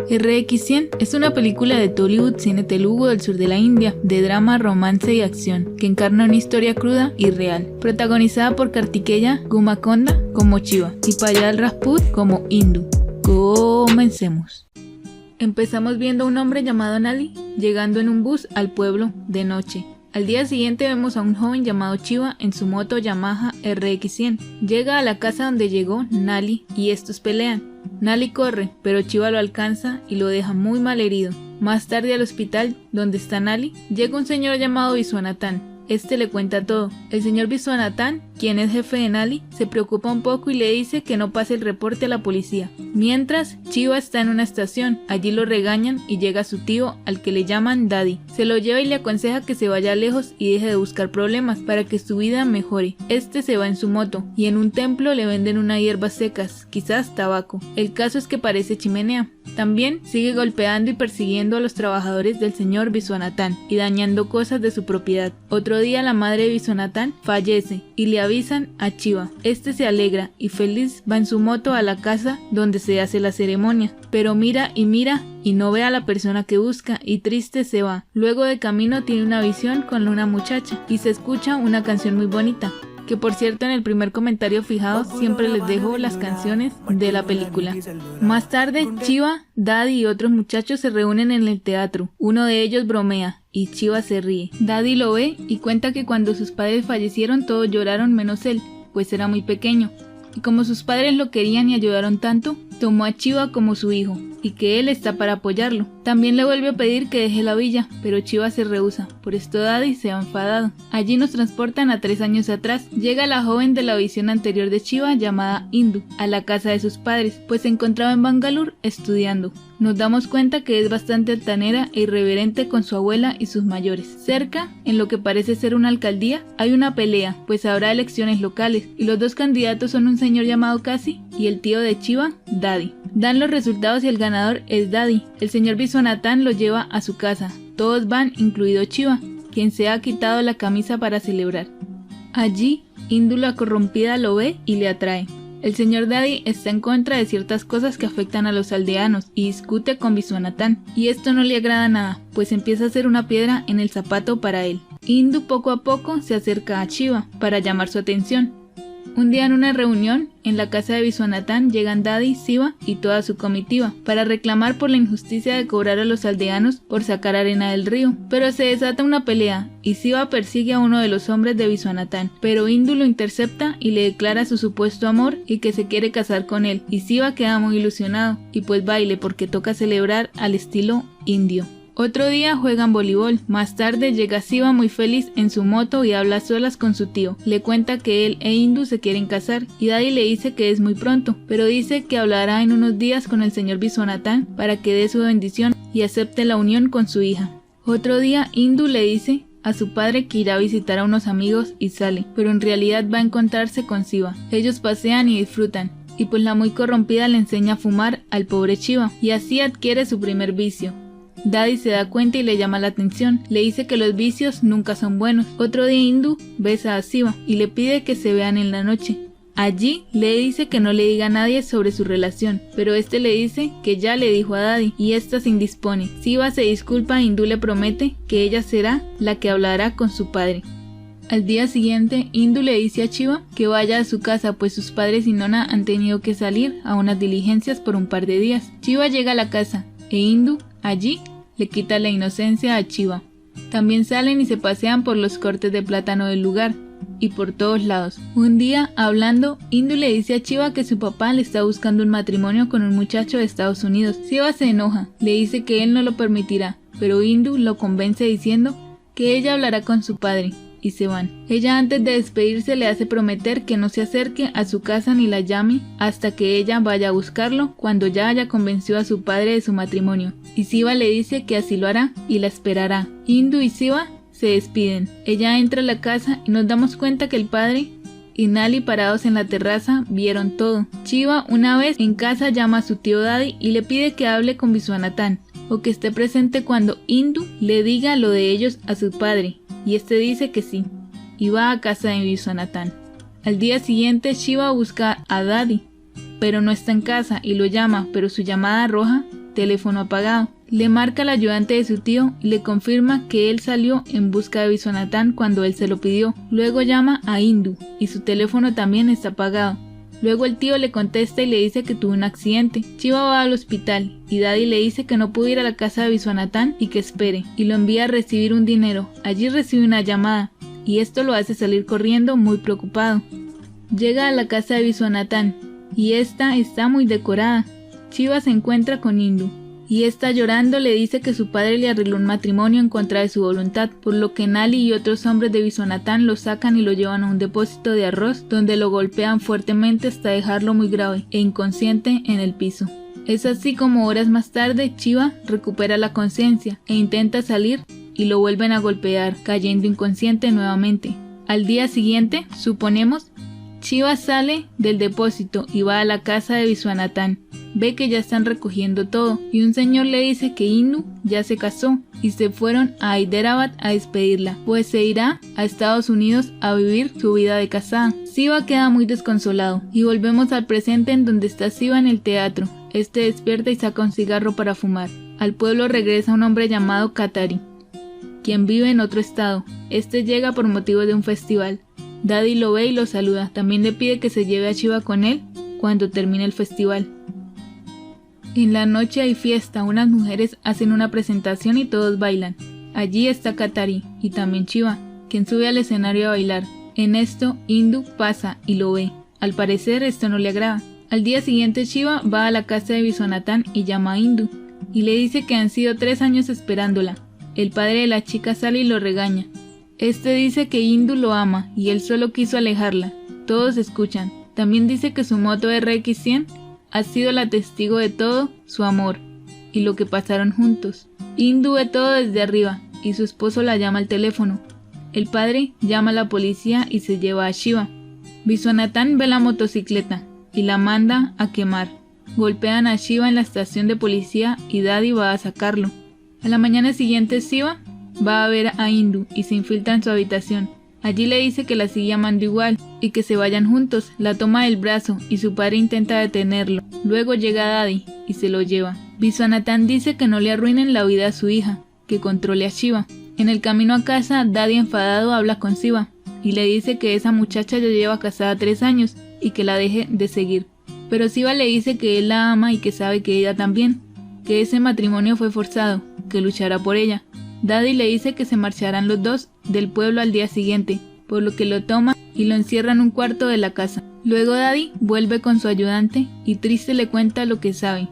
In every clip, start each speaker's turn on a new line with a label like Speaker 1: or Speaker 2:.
Speaker 1: RX100 es una película de Tollywood, cine telugu del sur de la India, de drama, romance y acción, que encarna una historia cruda y real, protagonizada por Kartikeya Gumakonda como Shiva y Payal Rajput como Indu. Comencemos. Empezamos viendo a un hombre llamado Nali llegando en un bus al pueblo de noche. Al día siguiente vemos a un joven llamado Shiva en su moto Yamaha RX100. Llega a la casa donde llegó Nali y estos pelean. Nali corre, pero Shiva lo alcanza y lo deja muy mal herido. Más tarde al hospital donde está Nali, llega un señor llamado Viswanathan. Este le cuenta todo. El señor Viswanathan, quien es jefe de Nali, se preocupa un poco y le dice que no pase el reporte a la policía. Mientras, Shiva está en una estación, allí lo regañan y llega su tío, al que le llaman Daddy. Se lo lleva y le aconseja que se vaya lejos y deje de buscar problemas para que su vida mejore. Este se va en su moto y en un templo le venden unas hierbas secas, quizás tabaco. El caso es que parece chimenea. También sigue golpeando y persiguiendo a los trabajadores del señor Viswanathan y dañando cosas de su propiedad. Otro día la madre de Viswanathan fallece y le avisan a Shiva. Este se alegra y feliz va en su moto a la casa donde se hace la ceremonia, pero mira y no ve a la persona que busca y triste se va. Luego de camino tiene una visión con una muchacha y se escucha una canción muy bonita. Que por cierto en el primer comentario fijado siempre les dejo las canciones de la película. Más tarde Shiva, Daddy y otros muchachos se reúnen en el teatro. Uno de ellos bromea y Shiva se ríe. Daddy lo ve y cuenta que cuando sus padres fallecieron todos lloraron menos él, pues era muy pequeño. Y como sus padres lo querían y ayudaron tanto, tomó a Shiva como su hijo, y que él está para apoyarlo. También le vuelve a pedir que deje la villa, pero Shiva se rehúsa, por esto Daddy se ha enfadado. Allí nos transportan a 3 años atrás. Llega la joven de la visión anterior de Shiva llamada Indu, a la casa de sus padres, pues se encontraba en Bangalore estudiando. Nos damos cuenta que es bastante altanera e irreverente con su abuela y sus mayores. Cerca, en lo que parece ser una alcaldía, hay una pelea, pues habrá elecciones locales, y los dos candidatos son un señor llamado Kasi y el tío de Shiva, Daddy. Dan los resultados y el ganador es Daddy. El señor Viswanathan lo lleva a su casa. Todos van, incluido Shiva, quien se ha quitado la camisa para celebrar. Allí, Indu la corrompida lo ve y le atrae. El señor Daddy está en contra de ciertas cosas que afectan a los aldeanos y discute con Viswanathan, y esto no le agrada nada, pues empieza a hacer una piedra en el zapato para él. Indu poco a poco se acerca a Shiva para llamar su atención. Un día en una reunión en la casa de Viswanathan llegan Daddy, Shiva y toda su comitiva para reclamar por la injusticia de cobrar a los aldeanos por sacar arena del río, pero se desata una pelea y Shiva persigue a uno de los hombres de Viswanathan, pero Indu lo intercepta y le declara su supuesto amor y que se quiere casar con él, y Shiva queda muy ilusionado y pues baile porque toca celebrar al estilo indio. Otro día juegan voleibol. Más tarde llega Shiva muy feliz en su moto y habla a solas con su tío. Le cuenta que él e Indu se quieren casar y Daddy le dice que es muy pronto, pero dice que hablará en unos días con el señor Viswanathan para que dé su bendición y acepte la unión con su hija. Otro día Indu le dice a su padre que irá a visitar a unos amigos y sale, pero en realidad va a encontrarse con Shiva. Ellos pasean y disfrutan, y pues la muy corrompida le enseña a fumar al pobre Shiva y así adquiere su primer vicio. Daddy se da cuenta y le llama la atención, le dice que los vicios nunca son buenos. Otro día Indu besa a Shiva y le pide que se vean en la noche. Allí le dice que no le diga a nadie sobre su relación, pero este le dice que ya le dijo a Daddy y ésta se indispone. Shiva se disculpa e Indu le promete que ella será la que hablará con su padre. Al día siguiente, Indu le dice a Shiva que vaya a su casa, pues sus padres y Nona han tenido que salir a unas diligencias por un par de días. Shiva llega a la casa e Indu allí le quita la inocencia a Shiva. También salen y se pasean por los cortes de plátano del lugar y por todos lados. Un día, hablando, Indu le dice a Shiva que su papá le está buscando un matrimonio con un muchacho de Estados Unidos. Shiva se enoja, le dice que él no lo permitirá, pero Indu lo convence diciendo que ella hablará con su padre. Y se van. Ella antes de despedirse le hace prometer que no se acerque a su casa ni la llame hasta que ella vaya a buscarlo cuando ya haya convencido a su padre de su matrimonio. Y Shiva le dice que así lo hará y la esperará. Indu y Shiva se despiden. Ella entra a la casa y nos damos cuenta que el padre y Nali parados en la terraza vieron todo. Shiva una vez en casa llama a su tío Daddy y le pide que hable con Viswanathan o que esté presente cuando Indu le diga lo de ellos a su padre. Y este dice que sí, y va a casa de Viswanathan. Al día siguiente Shiva busca a Daddy, pero no está en casa y lo llama, pero su llamada arroja teléfono apagado. Le marca al ayudante de su tío y le confirma que él salió en busca de Viswanathan cuando él se lo pidió. Luego llama a Indu y su teléfono también está apagado. Luego el tío le contesta y le dice que tuvo un accidente. Shiva va al hospital y Daddy le dice que no pudo ir a la casa de Viswanathan y que espere, y lo envía a recibir un dinero. Allí recibe una llamada y esto lo hace salir corriendo muy preocupado. Llega a la casa de Viswanathan y esta está muy decorada. Shiva se encuentra con Indu y esta llorando le dice que su padre le arregló un matrimonio en contra de su voluntad, por lo que Nali y otros hombres de Viswanathan lo sacan y lo llevan a un depósito de arroz donde lo golpean fuertemente hasta dejarlo muy grave e inconsciente en el piso. Es así como horas más tarde Shiva recupera la conciencia e intenta salir y lo vuelven a golpear, cayendo inconsciente nuevamente. Al día siguiente, suponemos, Shiva sale del depósito y va a la casa de Viswanathan. Ve que ya están recogiendo todo y un señor le dice que Indu ya se casó y se fueron a Hyderabad a despedirla, pues se irá a Estados Unidos a vivir su vida de casada. Shiva queda muy desconsolado y volvemos al presente en donde está Shiva en el teatro. Este despierta y saca un cigarro para fumar. Al pueblo regresa un hombre llamado Katari, quien vive en otro estado. Este llega por motivo de un festival. Daddy lo ve y lo saluda. También le pide que se lleve a Shiva con él cuando termine el festival. En la noche hay fiesta, unas mujeres hacen una presentación y todos bailan. Allí está Katari y también Shiva, quien sube al escenario a bailar. En esto, Indu pasa y lo ve. Al parecer esto no le agrada. Al día siguiente Shiva va a la casa de Viswanathan y llama a Indu y le dice que han sido 3 años esperándola. El padre de la chica sale y lo regaña. Este dice que Indu lo ama y él solo quiso alejarla. Todos escuchan. También dice que su moto RX-100 ha sido la testigo de todo su amor y lo que pasaron juntos. Indu ve todo desde arriba y su esposo la llama al teléfono. El padre llama a la policía y se lleva a Shiva. Viswanathan ve la motocicleta y la manda a quemar. Golpean a Shiva en la estación de policía y Daddy va a sacarlo. A la mañana siguiente Shiva va a ver a Indu y se infiltra en su habitación. Allí le dice que la sigue amando igual y que se vayan juntos. La toma del brazo y su padre intenta detenerlo. Luego llega Daddy y se lo lleva. Viswanathan dice que no le arruinen la vida a su hija, que controle a Shiva. En el camino a casa, Daddy enfadado habla con Shiva y le dice que esa muchacha ya lleva casada 3 años y que la deje de seguir. Pero Shiva le dice que él la ama y que sabe que ella también, que ese matrimonio fue forzado, que luchará por ella. Daddy le dice que se marcharán los dos del pueblo al día siguiente, por lo que lo toma y lo encierra en un cuarto de la casa. Luego Daddy vuelve con su ayudante y triste le cuenta lo que sabe.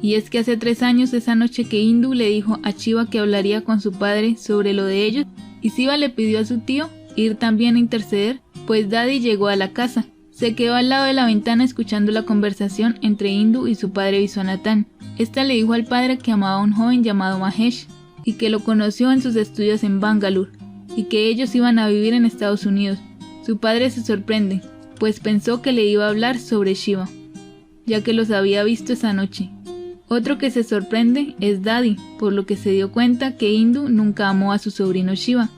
Speaker 1: Y es que hace 3 años esa noche que Indu le dijo a Shiva que hablaría con su padre sobre lo de ellos y Shiva le pidió a su tío ir también a interceder, pues Daddy llegó a la casa. Se quedó al lado de la ventana escuchando la conversación entre Indu y su padre Viswanathan. Esta le dijo al padre que amaba a un joven llamado Mahesh y que lo conoció en sus estudios en Bangalore y que ellos iban a vivir en Estados Unidos. Su padre se sorprende, pues pensó que le iba a hablar sobre Shiva, ya que los había visto esa noche. Otro que se sorprende es Daddy, por lo que se dio cuenta que Indu nunca amó a su sobrino Shiva.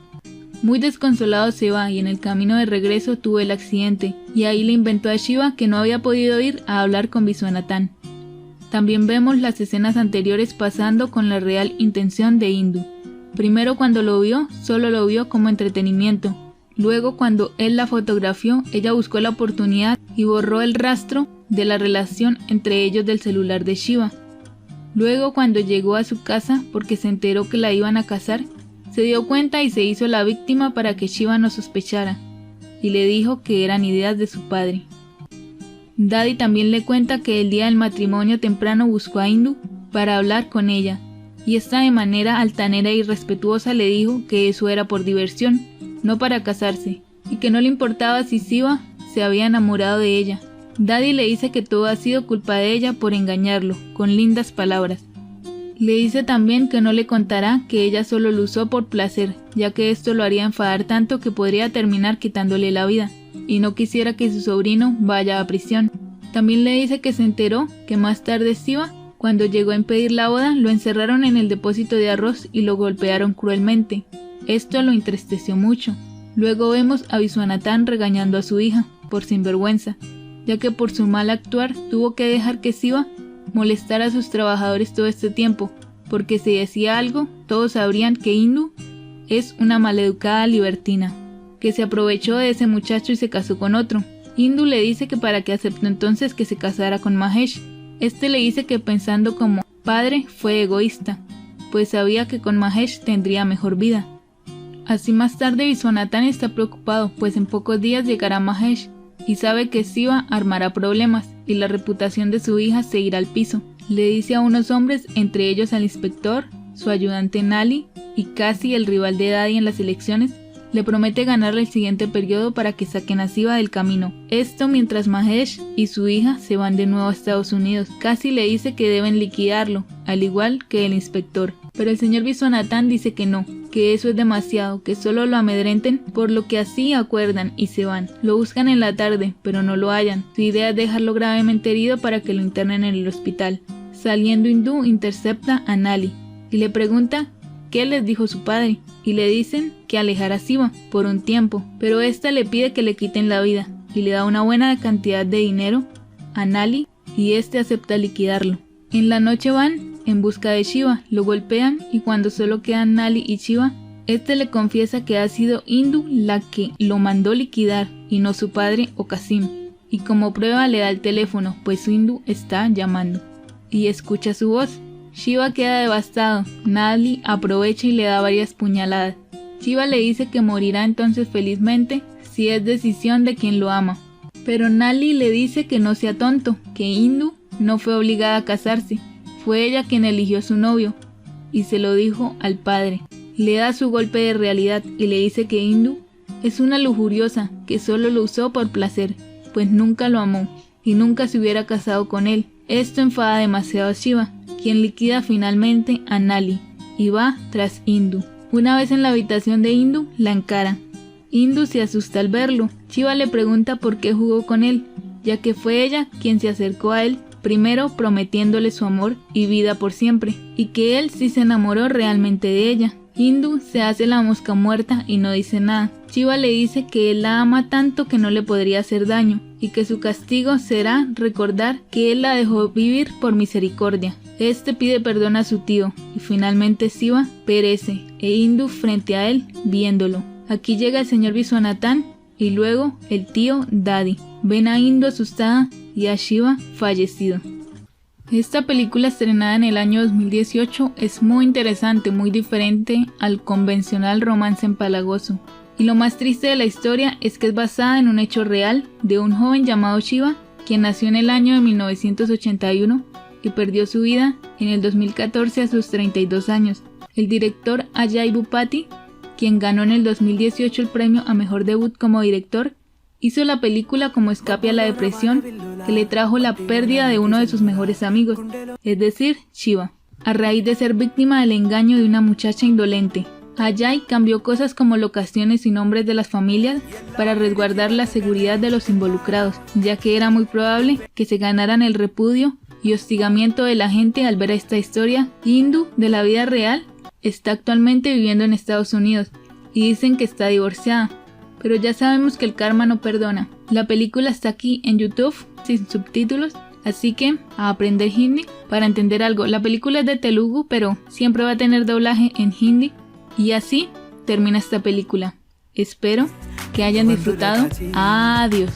Speaker 1: Muy desconsolado se va y en el camino de regreso tuvo el accidente y ahí le inventó a Shiva que no había podido ir a hablar con Viswanathan. También vemos las escenas anteriores pasando con la real intención de Indu. Primero cuando lo vio, solo lo vio como entretenimiento. Luego cuando él la fotografió, ella buscó la oportunidad y borró el rastro de la relación entre ellos del celular de Shiva. Luego cuando llegó a su casa porque se enteró que la iban a casar, se dio cuenta y se hizo la víctima para que Shiva no sospechara, y le dijo que eran ideas de su padre. Daddy también le cuenta que el día del matrimonio temprano buscó a Indu para hablar con ella, y esta de manera altanera e irrespetuosa le dijo que eso era por diversión, no para casarse, y que no le importaba si Shiva se había enamorado de ella. Daddy le dice que todo ha sido culpa de ella por engañarlo, con lindas palabras. Le dice también que no le contará que ella solo lo usó por placer, ya que esto lo haría enfadar tanto que podría terminar quitándole la vida, y no quisiera que su sobrino vaya a prisión. También le dice que se enteró que más tarde Shiva, cuando llegó a impedir la boda, lo encerraron en el depósito de arroz y lo golpearon cruelmente. Esto lo entristeció mucho. Luego vemos a Viswanathan regañando a su hija, por sinvergüenza, ya que por su mal actuar tuvo que dejar que Shiva molestar a sus trabajadores todo este tiempo, porque si decía algo, todos sabrían que Indu es una maleducada libertina, que se aprovechó de ese muchacho y se casó con otro. Indu le dice que para que aceptó entonces que se casara con Mahesh. Este le dice que pensando como padre fue egoísta, pues sabía que con Mahesh tendría mejor vida. Así más tarde Viswanathan está preocupado, pues en pocos días llegará Mahesh y sabe que Shiva armará problemas y la reputación de su hija se irá al piso. Le dice a unos hombres, entre ellos al inspector, su ayudante Nali y casi el rival de Daddy en las elecciones, le promete ganarle el siguiente periodo para que saquen a Shiva del camino. Esto mientras Mahesh y su hija se van de nuevo a Estados Unidos. Casi le dice que deben liquidarlo, al igual que el inspector. Pero el señor Viswanathan dice que no, que eso es demasiado, que solo lo amedrenten, por lo que así acuerdan y se van. Lo buscan en la tarde, pero no lo hallan. Su idea es dejarlo gravemente herido para que lo internen en el hospital. Saliendo Indu intercepta a Nali y le pregunta qué les dijo su padre, y le dicen que alejar a Shiva por un tiempo, pero esta le pide que le quiten la vida y le da una buena cantidad de dinero a Nali y este acepta liquidarlo. En la noche van en busca de Shiva, lo golpean y cuando solo quedan Nali y Shiva, este le confiesa que ha sido Indu la que lo mandó liquidar y no su padre o Kasim, y como prueba le da el teléfono, pues Indu está llamando y escucha su voz. Shiva queda devastado, Nali aprovecha y le da varias puñaladas. Shiva le dice que morirá entonces felizmente si es decisión de quien lo ama, pero Nali le dice que no sea tonto, que Indu no fue obligada a casarse, fue ella quien eligió a su novio, y se lo dijo al padre. Le da su golpe de realidad y le dice que Indu es una lujuriosa que solo lo usó por placer, pues nunca lo amó y nunca se hubiera casado con él. Esto enfada demasiado a Shiva, quien liquida finalmente a Nali y va tras Indu. Una vez en la habitación de Indu, la encara. Indu se asusta al verlo. Shiva le pregunta por qué jugó con él, ya que fue ella quien se acercó a él, primero prometiéndole su amor y vida por siempre, y que él sí se enamoró realmente de ella. Indu se hace la mosca muerta y no dice nada. Shiva le dice que él la ama tanto que no le podría hacer daño, y que su castigo será recordar que él la dejó vivir por misericordia. Este pide perdón a su tío, y finalmente Shiva perece, e Indu frente a él, viéndolo. Aquí llega el señor Viswanathan, y luego el tío Daddy. Ven a Indu asustada y a Shiva fallecido. Esta película, estrenada en el año 2018, es muy interesante, muy diferente al convencional romance empalagoso. Y lo más triste de la historia es que es basada en un hecho real de un joven llamado Shiva, quien nació en el año de 1981 y perdió su vida en el 2014 a sus 32 años. El director Ajay Bhupathi, quien ganó en el 2018 el premio a mejor debut como director, hizo la película como escape a la depresión que le trajo la pérdida de uno de sus mejores amigos, es decir, Shiva, a raíz de ser víctima del engaño de una muchacha indolente. Ajay cambió cosas como locaciones y nombres de las familias para resguardar la seguridad de los involucrados, ya que era muy probable que se ganaran el repudio y hostigamiento de la gente al ver esta historia. Indu, de la vida real, está actualmente viviendo en Estados Unidos y dicen que está divorciada, pero ya sabemos que el karma no perdona. La película está aquí en YouTube sin subtítulos, así que a aprender hindi para entender algo. La película es de Telugu, pero siempre va a tener doblaje en hindi. Y así termina esta película. Espero que hayan disfrutado. Adiós.